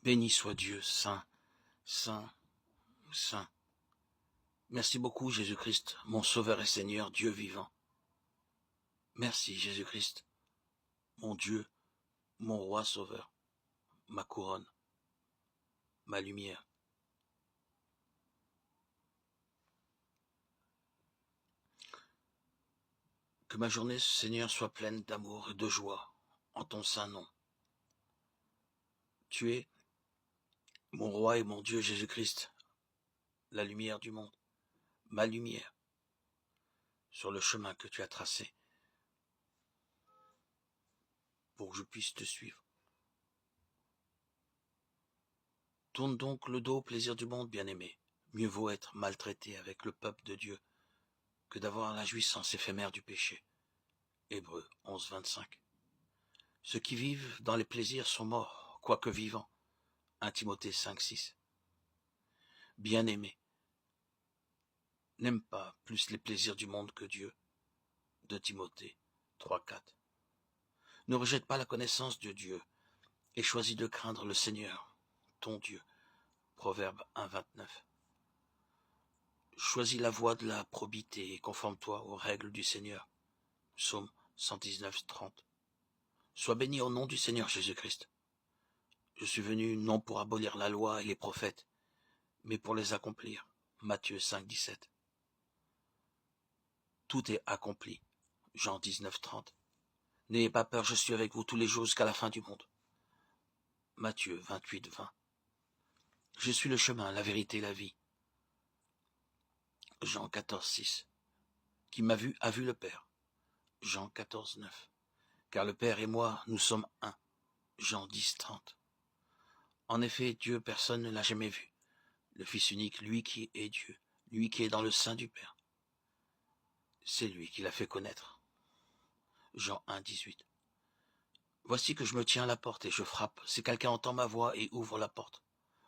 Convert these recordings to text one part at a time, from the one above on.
Béni soit Dieu, saint, saint, saint. Merci beaucoup, Jésus-Christ, mon Sauveur et Seigneur, Dieu vivant. Merci, Jésus-Christ, mon Dieu, mon Roi Sauveur, ma couronne, ma lumière. Que ma journée, Seigneur, soit pleine d'amour et de joie en ton saint nom. Tu es mon Roi et mon Dieu, Jésus-Christ, la lumière du monde, ma lumière, sur le chemin que tu as tracé, pour que je puisse te suivre. Tourne donc le dos au plaisir du monde, bien-aimé. Mieux vaut être maltraité avec le peuple de Dieu que d'avoir la jouissance éphémère du péché. Hébreux 11, 25. Ceux qui vivent dans les plaisirs sont morts, quoique vivants. 1 Timothée 5, 6. Bien-aimé, n'aime pas plus les plaisirs du monde que Dieu. 2 Timothée 3, 4. Ne rejette pas la connaissance de Dieu et choisis de craindre le Seigneur, ton Dieu. Proverbe 1, 29. Choisis la voie de la probité et conforme-toi aux règles du Seigneur. Psaume 119, 30. Sois béni au nom du Seigneur Jésus-Christ. Je suis venu non pour abolir la loi et les prophètes, mais pour les accomplir. Matthieu 5, 17. Tout est accompli. Jean 19, 30. N'ayez pas peur, je suis avec vous tous les jours jusqu'à la fin du monde. Matthieu 28, 20. Je suis le chemin, la vérité et la vie. Jean 14, 6. Qui m'a vu a vu le Père. Jean 14, 9. Car le Père et moi, nous sommes un. Jean 10, 30. En effet, Dieu, personne ne l'a jamais vu. Le Fils unique, lui qui est Dieu, lui qui est dans le sein du Père. C'est lui qui l'a fait connaître. Jean 1, 18. Voici que je me tiens à la porte et je frappe. Si quelqu'un entend ma voix et ouvre la porte,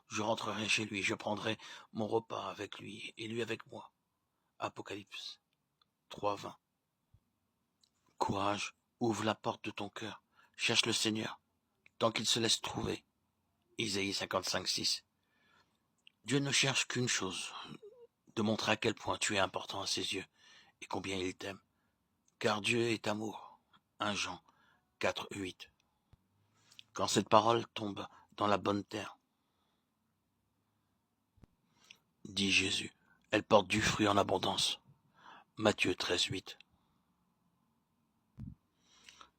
je rentrerai chez lui, je prendrai mon repas avec lui et lui avec moi. Apocalypse 3, 20. Courage, ouvre la porte de ton cœur, cherche le Seigneur, tant qu'il se laisse trouver. Isaïe 55, 6. Dieu ne cherche qu'une chose, de montrer à quel point tu es important à ses yeux et combien il t'aime. Car Dieu est amour. 1 Jean 4, 8. Quand cette parole tombe dans la bonne terre, dit Jésus, elle porte du fruit en abondance. Matthieu 13, 8.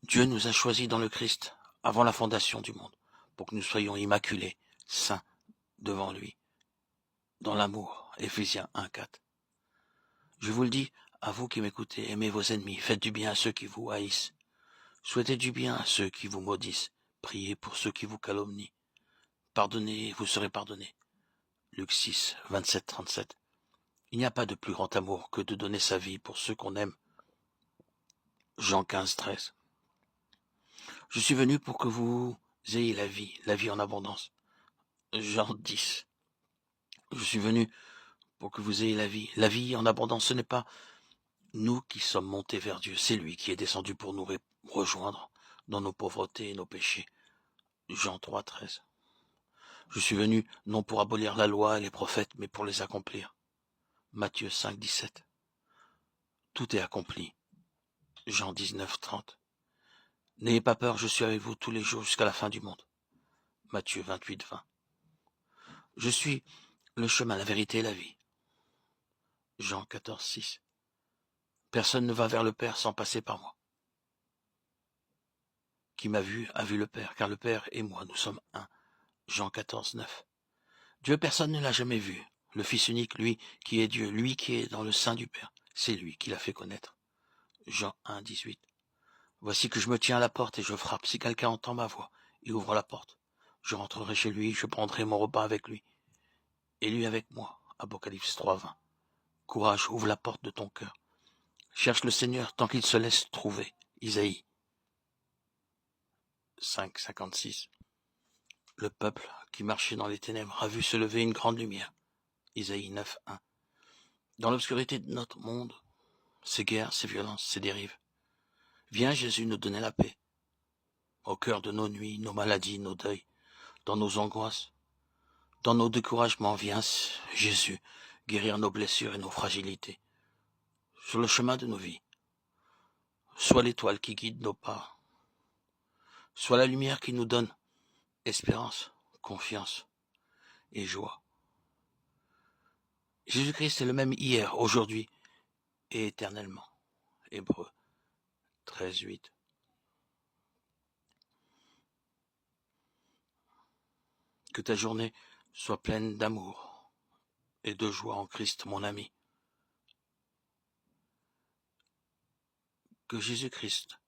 Dieu nous a choisis dans le Christ, avant la fondation du monde, pour que nous soyons immaculés, saints, devant lui, dans l'amour. Éphésiens 1, 4. Je vous le dis, à vous qui m'écoutez, aimez vos ennemis, faites du bien à ceux qui vous haïssent, souhaitez du bien à ceux qui vous maudissent, priez pour ceux qui vous calomnient, pardonnez et vous serez pardonnés. Luc 6, 27, 37. Il n'y a pas de plus grand amour que de donner sa vie pour ceux qu'on aime. Jean 15, 13. Je suis venu pour que vous ayez la vie en abondance. Jean 10. Je suis venu pour que vous ayez la vie en abondance. Ce n'est pas nous qui sommes montés vers Dieu, c'est lui qui est descendu pour nous rejoindre dans nos pauvretés et nos péchés. Jean 3, 13. Je suis venu non pour abolir la loi et les prophètes, mais pour les accomplir. Matthieu 5, 17. Tout est accompli. Jean 19, 30. N'ayez pas peur, je suis avec vous tous les jours jusqu'à la fin du monde. Matthieu 28, 20. Je suis le chemin, la vérité et la vie. Jean 14, 6. Personne ne va vers le Père sans passer par moi. Qui m'a vu a vu le Père, car le Père et moi, nous sommes un. Jean 14, 9. Dieu, personne ne l'a jamais vu. Le Fils unique, lui qui est Dieu, lui qui est dans le sein du Père, c'est lui qui l'a fait connaître. Jean 1, 18. Voici que je me tiens à la porte et je frappe. Si quelqu'un entend ma voix et ouvre la porte, je rentrerai chez lui, je prendrai mon repas avec lui et lui avec moi. Apocalypse 3, 20. Courage, ouvre la porte de ton cœur. Cherche le Seigneur tant qu'il se laisse trouver. Isaïe 5, 56. Le peuple qui marchait dans les ténèbres a vu se lever une grande lumière. Isaïe 9, 1. Dans l'obscurité de notre monde, ces guerres, ces violences, ces dérives, viens Jésus nous donner la paix. Au cœur de nos nuits, nos maladies, nos deuils, dans nos angoisses, dans nos découragements. Viens, Jésus, guérir nos blessures et nos fragilités. Sur le chemin de nos vies, sois l'étoile qui guide nos pas, sois la lumière qui nous donne espérance, confiance et joie. Jésus-Christ est le même hier, aujourd'hui et éternellement. Hébreux 13:8. Que ta journée soit pleine d'amour et de joie en Christ, mon ami. Que Jésus-Christ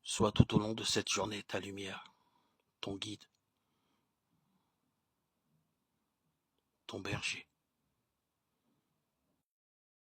soit tout au long de cette journée ta lumière, ton guide, ton berger.